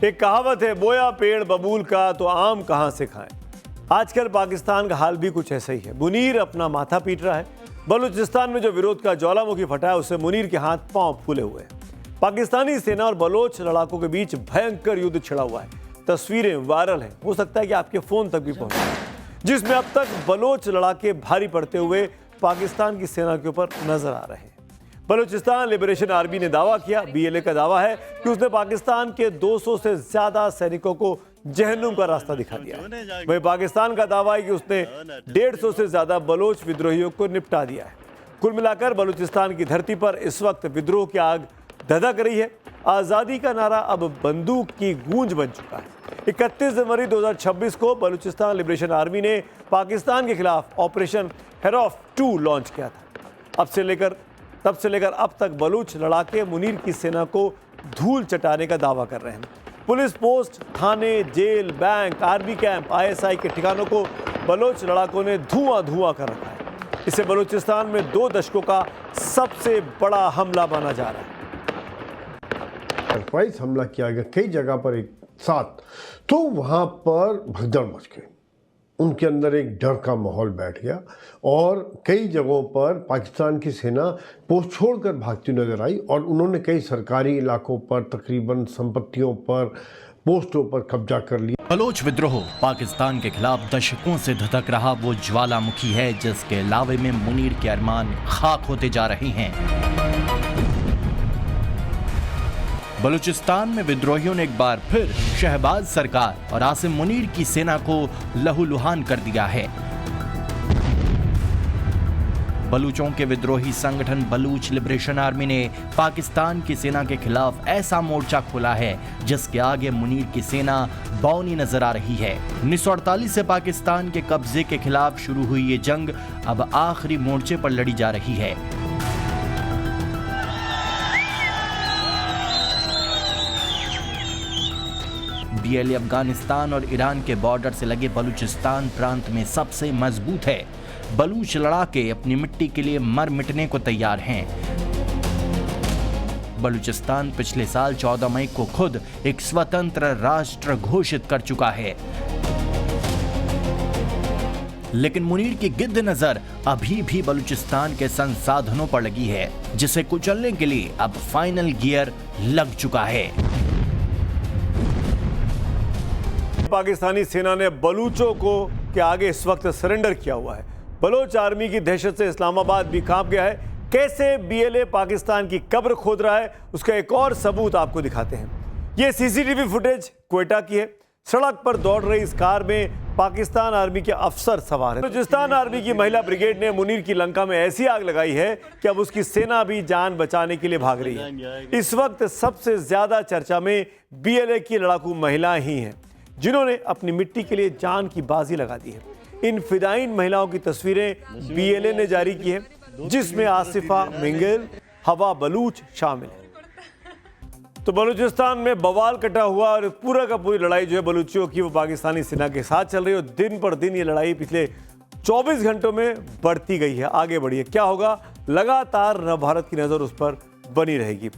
एक कहावत है, बोया पेड़ बबूल का तो आम कहां से खाएं। आजकल पाकिस्तान का हाल भी कुछ ऐसा ही है। मुनीर अपना माथा पीट रहा है। बलूचिस्तान में जो विरोध का ज्वालामुखी फटा है, उससे मुनीर के हाथ पांव फूले हुए हैं। पाकिस्तानी सेना और बलोच लड़ाकों के बीच भयंकर युद्ध छिड़ा हुआ है। तस्वीरें वायरल हैं, हो सकता है कि आपके फोन तक भी पहुंचे, जिसमें अब तक बलोच लड़ाके भारी पड़ते हुए पाकिस्तान की सेना के ऊपर नजर आ रहे हैं। बलूचिस्तान लिबरेशन आर्मी ने दावा किया, बीएलए का दावा है कि उसने पाकिस्तान के 200 से ज्यादा सैनिकों को जहन्नुम का रास्ता दिखा दिया है। वहीं पाकिस्तान का दावा है कि उसने 150 से ज्यादा बलोच विद्रोहियों को निपटा दिया है। कुल मिलाकर बलूचिस्तान की धरती पर इस वक्त विद्रोह की आग धधक रही है। आज़ादी का नारा अब बंदूक की गूंज बन चुका है। 31 जनवरी 2026 को बलूचिस्तान लिबरेशन आर्मी ने पाकिस्तान के खिलाफ ऑपरेशन हेरॉफ 2 लॉन्च किया था। तब से लेकर अब तक बलूच लड़ाके मुनीर की सेना को धूल चटाने का दावा कर रहे हैं। पुलिस पोस्ट, थाने, jail, bank, army camp, ISI के ठिकानों को बलोच लड़ाकों ने धुआं कर रखा है। इसे बलूचिस्तान में 2 दशकों का सबसे बड़ा हमला माना जा रहा है। सरप्राइज हमला किया गया कई जगह पर एक साथ, तो वहाँ पर भगदड़ मच गई। उनके अंदर एक डर का माहौल बैठ गया और कई जगहों पर पाकिस्तान की सेना पोस्ट छोड़कर भागती नजर आई और उन्होंने कई सरकारी इलाकों पर, तकरीबन संपत्तियों पर, पोस्टों पर कब्जा कर लिया। बलोच विद्रोह पाकिस्तान के खिलाफ दशकों से धधक रहा वो ज्वालामुखी है, जिसके लावे में मुनीर के अरमान खाक होते जा रहे हैं। बलूचिस्तान में विद्रोहियों ने एक बार फिर शहबाज सरकार और आसिम मुनीर की सेना को लहूलुहान कर दिया है। बलूचों के विद्रोही संगठन बलूच लिबरेशन आर्मी ने पाकिस्तान की सेना के खिलाफ ऐसा मोर्चा खोला है जिसके आगे मुनीर की सेना बौनी नजर आ रही है। 1948 से पाकिस्तान के कब्जे के खिलाफ शुरू हुई ये जंग अब आखिरी मोर्चे पर लड़ी जा रही है। बीएलए अफगानिस्तान और ईरान के बॉर्डर से लगे बलूचिस्तान प्रांत में सबसे मजबूत है। बलूच लड़ाके अपनी मिट्टी के लिए मर मिटने को तैयार हैं। बलूचिस्तान पिछले साल 14 मई को खुद एक स्वतंत्र राष्ट्र घोषित कर चुका है, लेकिन मुनीर की गिद्ध नजर अभी भी बलूचिस्तान के संसाधनों पर लगी है, जिसे कुचलने के लिए अब फाइनल गियर लग चुका है। पाकिस्तानी सेना ने बलूचों को के आगे इस वक्त सरेंडर किया हुआ है। बलोच आर्मी की दहशत से इस्लामाबाद भी कांप गया है। कैसे बीएलए पाकिस्तान की कब्र खोद रहा है, उसका एक और सबूत आपको दिखाते हैं। ये सीसीटीवी फुटेज क्वेटा की है। सड़क पर दौड़ रही इस कार में पाकिस्तान आर्मी के अफसर सवार हैं। बलूचिस्तान आर्मी की महिला ब्रिगेड ने मुनीर की लंका में ऐसी आग लगाई है कि अब उसकी सेना भी जान बचाने के लिए भाग रही है। इस वक्त सबसे ज्यादा चर्चा में बीएलए की लड़ाकू महिलाएं ही हैं, जिन्होंने अपनी मिट्टी के लिए जान की बाजी लगा दी है। इन फिदाइन महिलाओं की तस्वीरें बीएलए ने जारी की है, जिसमें आसिफा मिंगल, हवा बलूच शामिल है। तो बलूचिस्तान में बवाल कटा हुआ और पूरा का पूरी लड़ाई जो है बलूचियों की, वो पाकिस्तानी सेना के साथ चल रही है। और दिन पर दिन ये लड़ाई पिछले 24 घंटों में बढ़ती गई है, आगे बढ़ी है। क्या होगा, लगातार भारत की नजर उस पर बनी रहेगी।